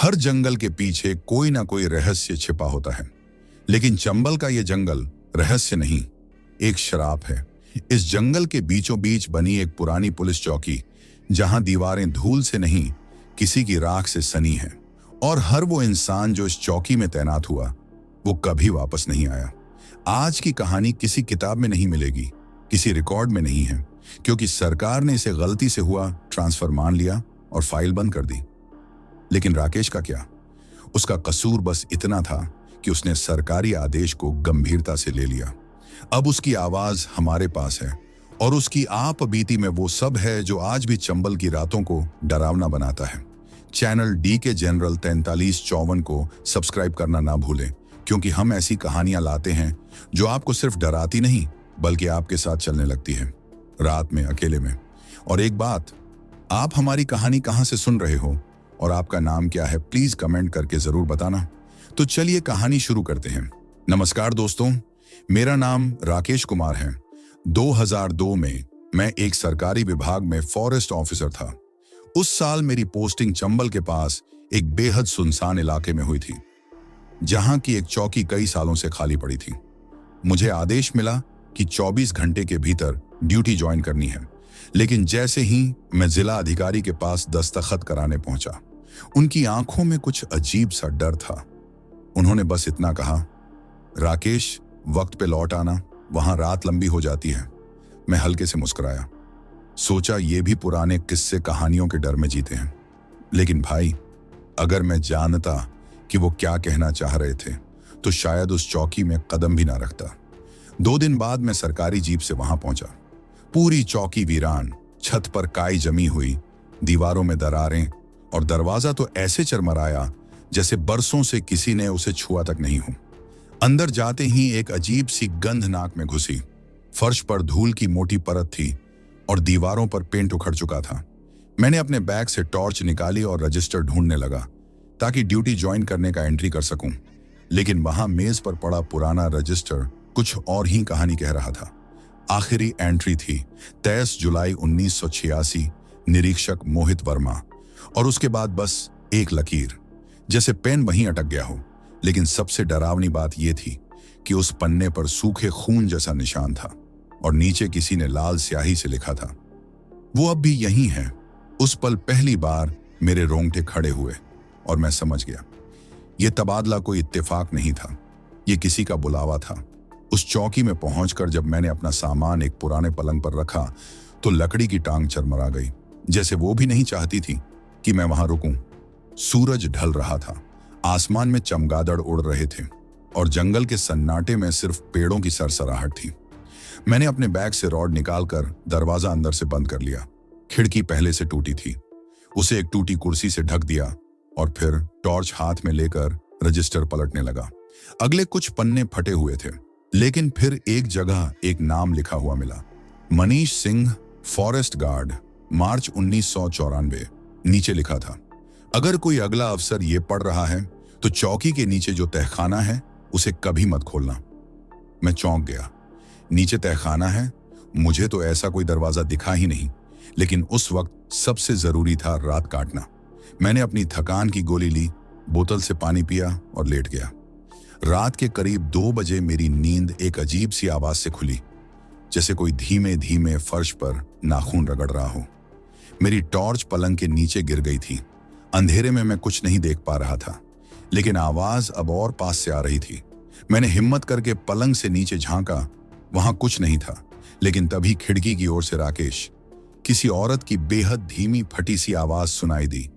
हर जंगल के पीछे कोई ना कोई रहस्य छिपा होता है, लेकिन चंबल का यह जंगल रहस्य नहीं, एक श्राप है। इस जंगल के बीचों बीच बनी एक पुरानी पुलिस चौकी, जहां दीवारें धूल से नहीं किसी की राख से सनी हैं, और हर वो इंसान जो इस चौकी में तैनात हुआ वो कभी वापस नहीं आया। आज की कहानी किसी किताब में नहीं मिलेगी, किसी रिकॉर्ड में नहीं है, क्योंकि सरकार ने इसे गलती से हुआ ट्रांसफर मान लिया और फाइल बंद कर दी। लेकिन राकेश का क्या? उसका कसूर बस इतना था कि उसने सरकारी आदेश को गंभीरता से ले लिया। अब उसकी आवाज हमारे पास है, और उसकी आप बीती में वो सब है जो आज भी चंबल की रातों को डरावना बनाता है। चैनल डी के जनरल 4354 को सब्सक्राइब करना ना भूलें, क्योंकि हम ऐसी कहानियां लाते हैं जो आपको सिर्फ डराती नहीं बल्कि आपके साथ चलने लगती है, रात में, अकेले में। और एक बात, आप हमारी कहानी कहां से सुन रहे हो और आपका नाम क्या है, प्लीज कमेंट करके जरूर बताना। तो चलिए कहानी शुरू करते हैं। नमस्कार दोस्तों, मेरा नाम राकेश कुमार है। 2002 में मैं एक सरकारी विभाग में फॉरेस्ट ऑफिसर था। उस साल मेरी पोस्टिंग चंबल के पास एक बेहद सुनसान इलाके में हुई थी, जहां की एक चौकी कई सालों से खाली पड़ी थी। मुझे आदेश मिला कि 24 घंटे के भीतर ड्यूटी ज्वाइन करनी है, लेकिन जैसे ही मैं जिला अधिकारी के पास दस्तखत कराने पहुंचा, उनकी आंखों में कुछ अजीब सा डर था। उन्होंने बस इतना कहा, राकेश, वक्त पे लौट आना, वहां रात लंबी हो जाती है। मैं हल्के से मुस्कुराया, सोचा ये भी पुराने किस्से कहानियों के डर में जीते हैं। लेकिन भाई, अगर मैं जानता कि वो क्या कहना चाह रहे थे तो शायद उस चौकी में कदम भी ना रखता। 2 दिन बाद मैं सरकारी जीप से वहां पहुंचा। पूरी चौकी वीरान, छत पर काई जमी हुई, दीवारों में दरारें, और दरवाजा तो ऐसे चरमराया जैसे बरसों से किसी ने उसे छुआ तक नहीं हो। अंदर जाते ही एक अजीब सी गंध नाक में घुसी। फर्श पर धूल की मोटी परत थी और दीवारों पर पेंट उखड़ चुका था। मैंने अपने बैग से टॉर्च निकाली और रजिस्टर ढूंढने लगा ताकि ड्यूटी ज्वाइन करने का एंट्री कर सकूं। लेकिन वहां मेज पर पड़ा पुराना रजिस्टर कुछ और ही कहानी कह रहा था। आखिरी एंट्री थी 23 जुलाई 1986, निरीक्षक मोहित वर्मा, और उसके बाद बस एक लकीर, जैसे पेन वहीं अटक गया हो। लेकिन सबसे डरावनी बात यह थी कि उस पन्ने पर सूखे खून जैसा निशान था, और नीचे किसी ने लाल स्याही से लिखा था, वो अब भी यहीं है। उस पल पहली बार मेरे रोंगटे खड़े हुए और मैं समझ गया, यह तबादला कोई इत्तेफाक नहीं था, यह किसी का बुलावा था। उस चौकी में पहुंचकर जब मैंने अपना सामान एक पुराने पलंग पर रखा तो लकड़ी की टांग चरमरा गई, जैसे वो भी नहीं चाहती थी कि मैं वहां रुकूं। सूरज ढल रहा था, आसमान में चमगादड़ उड़ रहे थे, और जंगल के सन्नाटे में सिर्फ पेड़ों की सरसराहट थी। मैंने अपने बैग से रॉड निकालकर दरवाजा अंदर से बंद कर लिया। खिड़की पहले से टूटी थी, उसे एक टूटी कुर्सी से ढक दिया और फिर टॉर्च हाथ में लेकर रजिस्टर पलटने लगा। अगले कुछ पन्ने फटे हुए थे, लेकिन फिर एक जगह एक नाम लिखा हुआ मिला, मनीष सिंह, फॉरेस्ट गार्ड, मार्च 1994। नीचे लिखा था, अगर कोई अगला अफसर ये पढ़ रहा है तो चौकी के नीचे जो तहखाना है उसे कभी मत खोलना। मैं चौंक गया। नीचे तहखाना है? मुझे तो ऐसा कोई दरवाजा दिखा ही नहीं। लेकिन उस वक्त सबसे जरूरी था रात काटना। मैंने अपनी थकान की गोली ली, बोतल से पानी पिया और लेट गया। रात के करीब 2 बजे मेरी नींद एक अजीब सी आवाज से खुली, जैसे कोई धीमे धीमे फर्श पर नाखून रगड़ रहा हो। मेरी टॉर्च पलंग के नीचे गिर गई थी। अंधेरे में मैं कुछ नहीं देख पा रहा था, लेकिन आवाज अब और पास से आ रही थी। मैंने हिम्मत करके पलंग से नीचे झांका, वहां कुछ नहीं था। लेकिन तभी खिड़की की ओर से राकेश, किसी औरत की बेहद धीमी फटी सी आवाज सुनाई दी।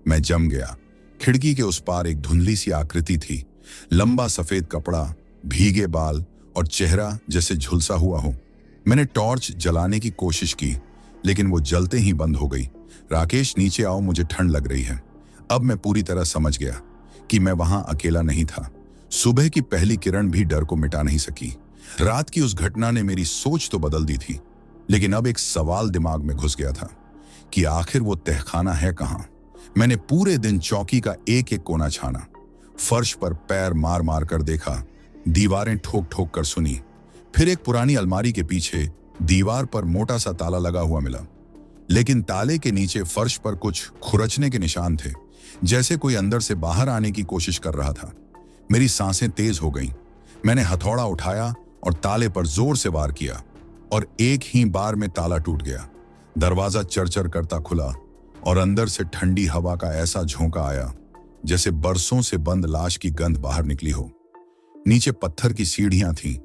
मैं जम गया। खिड़की के उस पार एक धुंधली सी आकृति थी, लंबा सफेद कपड़ा, भीगे बाल और चेहरा जैसे झुलसा हुआ हो। मैंने टॉर्च जलाने की कोशिश की, लेकिन वो जलते ही बंद हो गई। राकेश, नीचे आओ, मुझे ठंड लग रही है। अब मैं पूरी तरह समझ गया कि मैं वहां अकेला नहीं था। सुबह की पहली किरण भी डर को मिटा नहीं सकी। रात की उस घटना ने मेरी सोच तो बदल दी थी, लेकिन अब एक सवाल दिमाग में घुस गया था कि आखिर वो तहखाना है कहां। मैंने पूरे दिन चौकी का एक एक कोना छाना, फर्श पर पैर मार मार कर देखा, दीवारें ठोक ठोक कर सुनी। फिर एक पुरानी अलमारी के पीछे दीवार पर मोटा सा ताला लगा हुआ मिला, लेकिन ताले के नीचे फर्श पर कुछ खुरचने के निशान थे। जैसे कोई अंदर से बाहर आने की कोशिश कर रहा था। मेरी सांसें तेज हो गईं। मैंने हथौड़ा उठाया और ताले पर जोर से वार किया और एक ही बार में ताला टूट गया। दरवाजा चरचर करता खुला और अंदर से ठंडी हवा का ऐसा झोंका आया जैसे बरसों से बंद लाश की गंध बाहर निकली हो। नीचे पत्थर की सीढ़ियां थीं।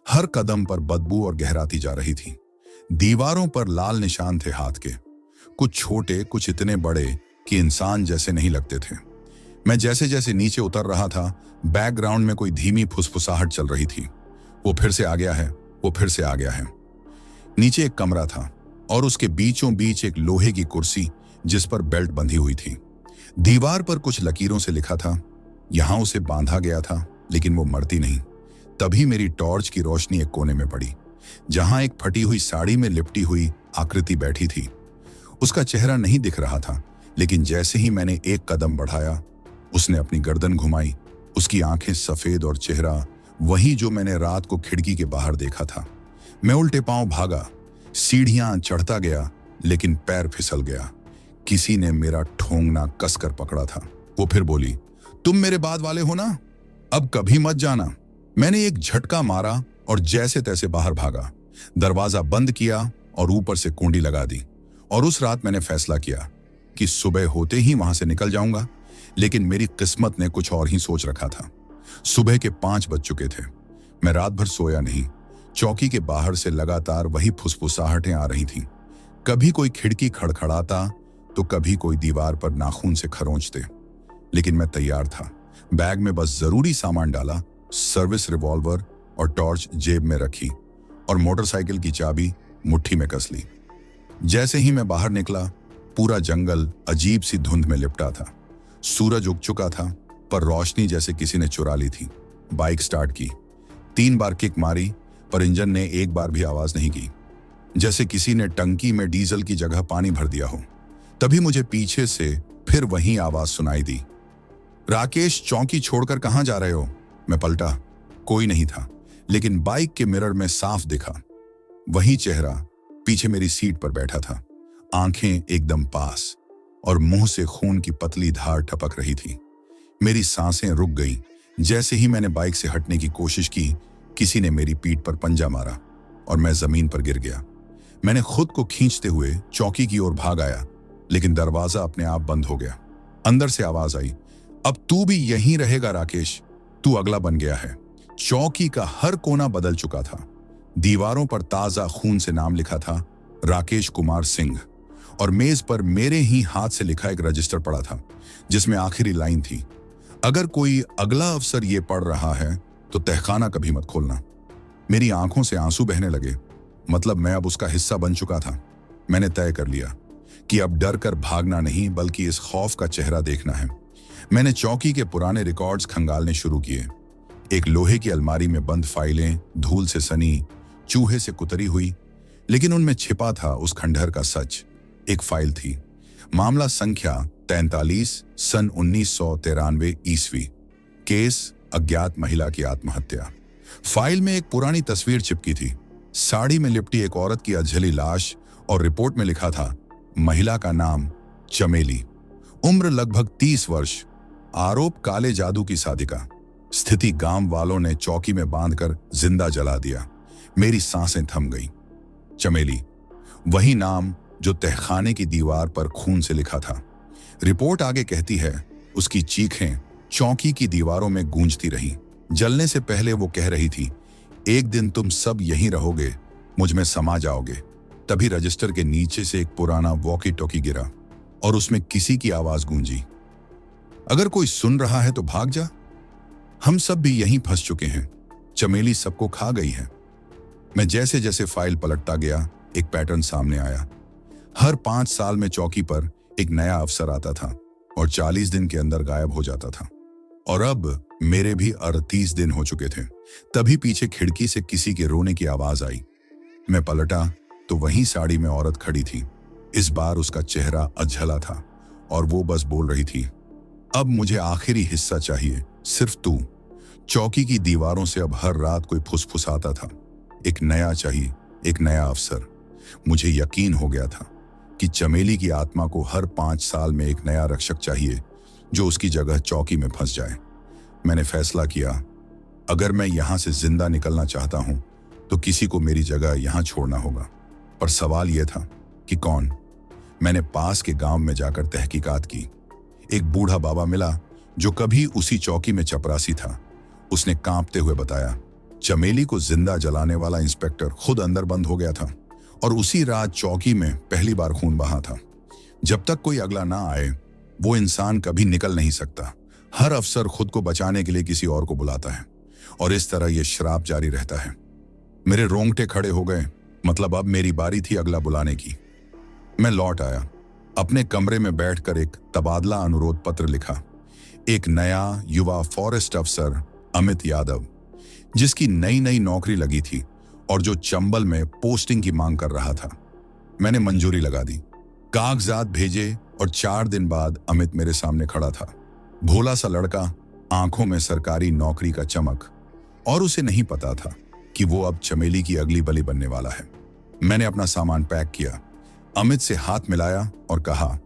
हर कदम पर बदबू और गहराती जा रही थी। दीवारों पर लाल निशान थे हाथ के, कुछ छोटे, कुछ इतने बड़े कि इंसान जैसे नहीं लगते थे। मैं जैसे जैसे नीचे उतर रहा था, बैकग्राउंड में कोई धीमी फुसफुसाहट चल रही थी। वो फिर से आ गया है, वो फिर से आ गया है। नीचे एक कमरा था और उसके बीचों बीच एक लोहे की कुर्सी जिस पर बेल्ट बंधी हुई थी। दीवार पर कुछ लकीरों से लिखा था, यहां उसे बांधा गया था लेकिन वो मरती नहीं। तभी मेरी टॉर्च की रोशनी एक कोने में पड़ी, जहां एक फटी हुई साड़ी में लिपटी हुई आकृति बैठी थी। उसका चेहरा नहीं दिख रहा था, लेकिन जैसे ही मैंने एक कदम बढ़ाया, उसने अपनी गर्दन घुमाई। उसकी आंखें सफेद और चेहरा वही जो मैंने रात को खिड़की के बाहर देखा था। मैं उल्टे पांव भागा, सीढ़ियां चढ़ता गया, लेकिन पैर फिसल गया। किसी ने मेरा ठोंगना कसकर पकड़ा था। वो फिर बोली, तुम मेरे बाद वाले हो ना, अब कभी मत जाना। मैंने एक झटका मारा और जैसे तैसे बाहर भागा, दरवाजा बंद किया और ऊपर से कुंडी लगा दी। और उस रात मैंने फैसला किया कि सुबह होते ही वहां से निकल जाऊंगा, लेकिन मेरी किस्मत ने कुछ और ही सोच रखा था। सुबह के 5 बज चुके थे। मैं रात भर सोया नहीं। चौकी के बाहर से लगातार वही फुसफुसाहटें आ रही थीं। कभी कोई खिड़की खड़खड़ाता तो कभी कोई दीवार पर नाखून से खरोंचते। लेकिन मैं तैयार था। बैग में बस जरूरी सामान डाला, सर्विस रिवॉल्वर और टॉर्च जेब में रखी और मोटरसाइकिल की चाबी मुट्ठी में कस ली। जैसे ही मैं बाहर निकला, पूरा जंगल अजीब सी धुंध में लिपटा था। सूरज उग चुका था, पर रोशनी जैसे किसी ने चुरा ली थी। बाइक स्टार्ट की, 3 बार किक मारी, पर इंजन ने एक बार भी आवाज नहीं की, जैसे किसी ने टंकी में डीजल की जगह पानी भर दिया हो। तभी मुझे पीछे से फिर वही आवाज सुनाई दी, राकेश, चौकी छोड़कर कहां जा रहे हो? मैं पलटा, कोई नहीं था, लेकिन बाइक के मिरर में साफ दिखा वही चेहरा पीछे मेरी सीट पर बैठा था। आंखें एकदम पास और मुंह से खून की पतली धार टपक रही थी। मेरी सांसें रुक गईं। जैसे ही मैंने बाइक से हटने की कोशिश की, किसी ने मेरी पीठ पर पंजा मारा और मैं जमीन पर गिर गया। मैंने खुद को खींचते हुए चौकी की ओर भाग आया, लेकिन दरवाजा अपने आप बंद हो गया। अंदर से आवाज आई, अब तू भी यहीं रहेगा राकेश, तू अगला बन गया है। चौकी का हर कोना बदल चुका था। दीवारों पर ताजा खून से नाम लिखा था, राकेश कुमार सिंह, और मेज पर मेरे ही हाथ से लिखा एक रजिस्टर पड़ा था, जिसमें आखिरी लाइन थी, अगर कोई अगला अफसर ये पढ़ रहा है तो तहखाना कभी मत खोलना। मेरी आंखों से आंसू बहने लगे। मतलब मैं अब उसका हिस्सा बन चुका था। मैंने तय कर लिया कि अब डर कर भागना नहीं, बल्कि इस खौफ का चेहरा देखना है। मैंने चौकी के पुराने रिकॉर्ड्स खंगालने शुरू किए। एक लोहे की अलमारी में बंद फाइलें, धूल से सनी, चूहे से कुतरी हुई, लेकिन उनमें छिपा था उस खंडहर का सच। एक फाइल थी, मामला संख्या 43, सन 1993 ईस्वी, केस अज्ञात महिला की आत्महत्या। फाइल में एक पुरानी तस्वीर चिपकी थी, साड़ी में लिपटी एक औरत की अधजली लाश, और रिपोर्ट में लिखा था, महिला का नाम चमेली, उम्र लगभग 30 वर्ष, आरोप काले जादू की साधिका। स्थिति गांव वालों ने चौकी में बांधकर जिंदा जला दिया। मेरी सांसें थम गईं। चमेली, वही नाम जो तहखाने की दीवार पर खून से लिखा था। रिपोर्ट आगे कहती है, उसकी चीखें चौकी की दीवारों में गूंजती रहीं। जलने से पहले वो कह रही थी, एक दिन तुम सब यहीं रहोगे, मुझ में समा जाओगे। तभी रजिस्टर के नीचे से एक पुराना वॉकी टॉकी गिरा और उसमें किसी की आवाज गूंजी, अगर कोई सुन रहा है तो भाग जा, हम सब भी यहीं फंस चुके हैं, चमेली सबको खा गई है। मैं जैसे जैसे फाइल पलटता गया, एक पैटर्न सामने आया। हर 5 साल में चौकी पर एक नया अफसर आता था और 40 दिन के अंदर गायब हो जाता था। और अब मेरे भी 38 दिन हो चुके थे। तभी पीछे खिड़की से किसी के रोने की आवाज आई। मैं पलटा तो वही साड़ी में औरत खड़ी थी। इस बार उसका चेहरा अधजला था और वो बस बोल रही थी, अब मुझे आखिरी हिस्सा चाहिए, सिर्फ तू। चौकी की दीवारों से अब हर रात कोई फुसफुसाता था, एक नया चाहिए, एक नया अफसर। मुझे यकीन हो गया था कि चमेली की आत्मा को हर 5 साल में एक नया रक्षक चाहिए, जो उसकी जगह चौकी में फंस जाए। मैंने फैसला किया, अगर मैं यहां से जिंदा निकलना चाहता हूं तो किसी को मेरी जगह यहां छोड़ना होगा। पर सवाल यह था कि कौन। मैंने पास के गांव में जाकर तहकीकात की। एक बूढ़ा बाबा मिला जो कभी उसी चौकी में चपरासी था। उसने कांपते हुए बताया, चमेली को जिंदा जलाने वाला इंस्पेक्टर खुद अंदर बंद हो गया था और उसी रात चौकी में पहली बार खून बहा था। जब तक कोई अगला ना आए वो इंसान कभी निकल नहीं सकता। हर अफसर खुद को बचाने के लिए किसी और को बुलाता है और इस तरह यह श्राप जारी रहता है। मेरे रोंगटे खड़े हो गए। मतलब अब मेरी बारी थी अगला बुलाने की। मैं लौट आया। अपने कमरे में बैठकर एक तबादला अनुरोध पत्र लिखा। एक नया युवा फॉरेस्ट अफसर अमित यादव, जिसकी नई नई नौकरी लगी थी और जो चंबल में पोस्टिंग की मांग कर रहा था। मैंने मंजूरी लगा दी, कागजात भेजे और 4 दिन बाद अमित मेरे सामने खड़ा था। भोला सा लड़का, आंखों में सरकारी नौकरी का चमक, और उसे नहीं पता था कि वो अब चमेली की अगली बलि बनने वाला है। मैंने अपना सामान पैक किया, अमित से हाथ मिलाया और कहा,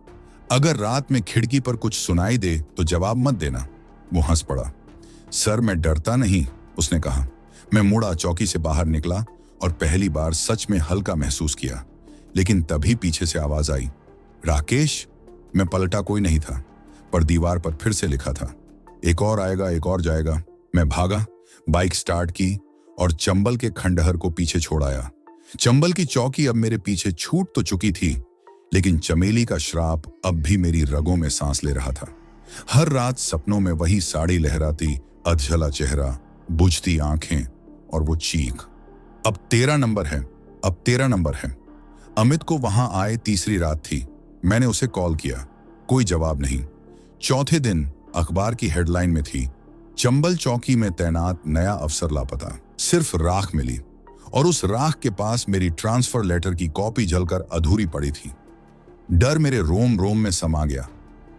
अगर रात में खिड़की पर कुछ सुनाई दे तो जवाब मत देना। वो हंस पड़ा। सर मैं डरता नहीं, उसने कहा। मैं मुड़ा, चौकी से बाहर निकला और पहली बार सच में हल्का महसूस किया। लेकिन तभी पीछे से आवाज आई, राकेश। मैं पलटा, कोई नहीं था, पर दीवार पर फिर से लिखा था, एक और आएगा, एक और जाएगा। मैं भागा, बाइक स्टार्ट की और चंबल के खंडहर को पीछे छोड़ आया। चंबल की चौकी अब मेरे पीछे छूट तो चुकी थी, लेकिन चमेली का श्राप अब भी मेरी रगों में सांस ले रहा था। हर रात सपनों में वही साड़ी लहराती, अधजला चेहरा, बुझती आंखें और वो चीख, अब 13 नंबर है, अब 13 नंबर है। अमित को वहां आए तीसरी रात थी। मैंने उसे कॉल किया, कोई जवाब नहीं। चौथे दिन अखबार की हेडलाइन में थी, चंबल चौकी में तैनात नया अफसर लापता। सिर्फ राख मिली और उस राख के पास मेरी ट्रांसफर लेटर की कॉपी जलकर अधूरी पड़ी थी। डर मेरे रोम रोम में समा गया।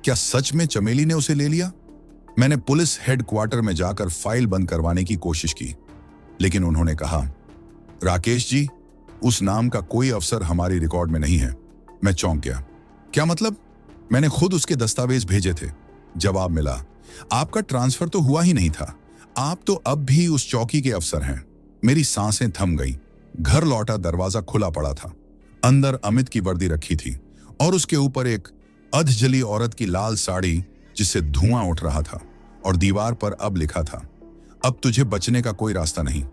क्या सच में चमेली ने उसे ले लिया? मैंने पुलिस हेडक्वार्टर में जाकर फाइल बंद करवाने की कोशिश की, लेकिन उन्होंने कहा, राकेश जी, उस नाम का कोई अफसर हमारी रिकॉर्ड में नहीं है। मैं चौंक गया। क्या मतलब? मैंने खुद उसके दस्तावेज भेजे थे। जवाब मिला, आपका ट्रांसफर तो हुआ ही नहीं था, आप तो अब भी उस चौकी के अफसर हैं। मेरी सांसें थम गई। घर लौटा, दरवाजा खुला पड़ा था। अंदर अमित की वर्दी रखी थी और उसके ऊपर एक अधजली औरत की लाल साड़ी जिससे धुआं उठ रहा था, और दीवार पर अब लिखा था, अब तुझे बचने का कोई रास्ता नहीं।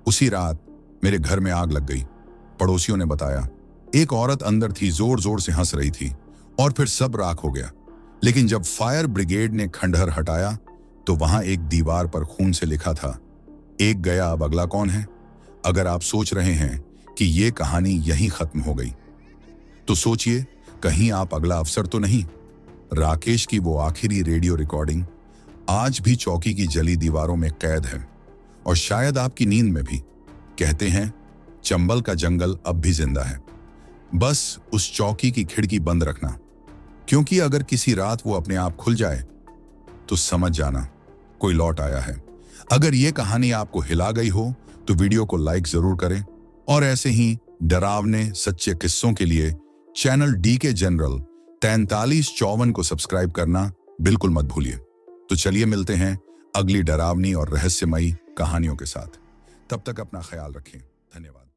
उसी रात मेरे घर में आग लग गई। पड़ोसियों ने बताया, एक औरत अंदर थी, जोर जोर से हंस रही थी, और फिर सब राख हो गया। लेकिन जब फायर ब्रिगेड ने खंडहर हटाया तो वहां एक दीवार पर खून से लिखा था, एक गया, अब अगला कौन है? अगर आप सोच रहे हैं कि ये कहानी यहीं खत्म हो गई, तो सोचिए, कहीं आप अगला अफसर तो नहीं। राकेश की वो आखिरी रेडियो रिकॉर्डिंग आज भी चौकी की जली दीवारों में कैद है, और शायद आपकी नींद में भी। कहते हैं, चंबल का जंगल अब भी जिंदा है। बस उस चौकी की खिड़की बंद रखना, क्योंकि अगर किसी रात वो अपने आप खुल जाए तो समझ जाना कोई लौट आया है। अगर ये कहानी आपको हिला गई हो तो वीडियो को लाइक जरूर करें, और ऐसे ही डरावने सच्चे किस्सों के लिए चैनल डीके जनरल 4354 को सब्सक्राइब करना बिल्कुल मत भूलिए। तो चलिए मिलते हैं अगली डरावनी और रहस्यमयी कहानियों के साथ। तब तक अपना ख्याल रखें। धन्यवाद।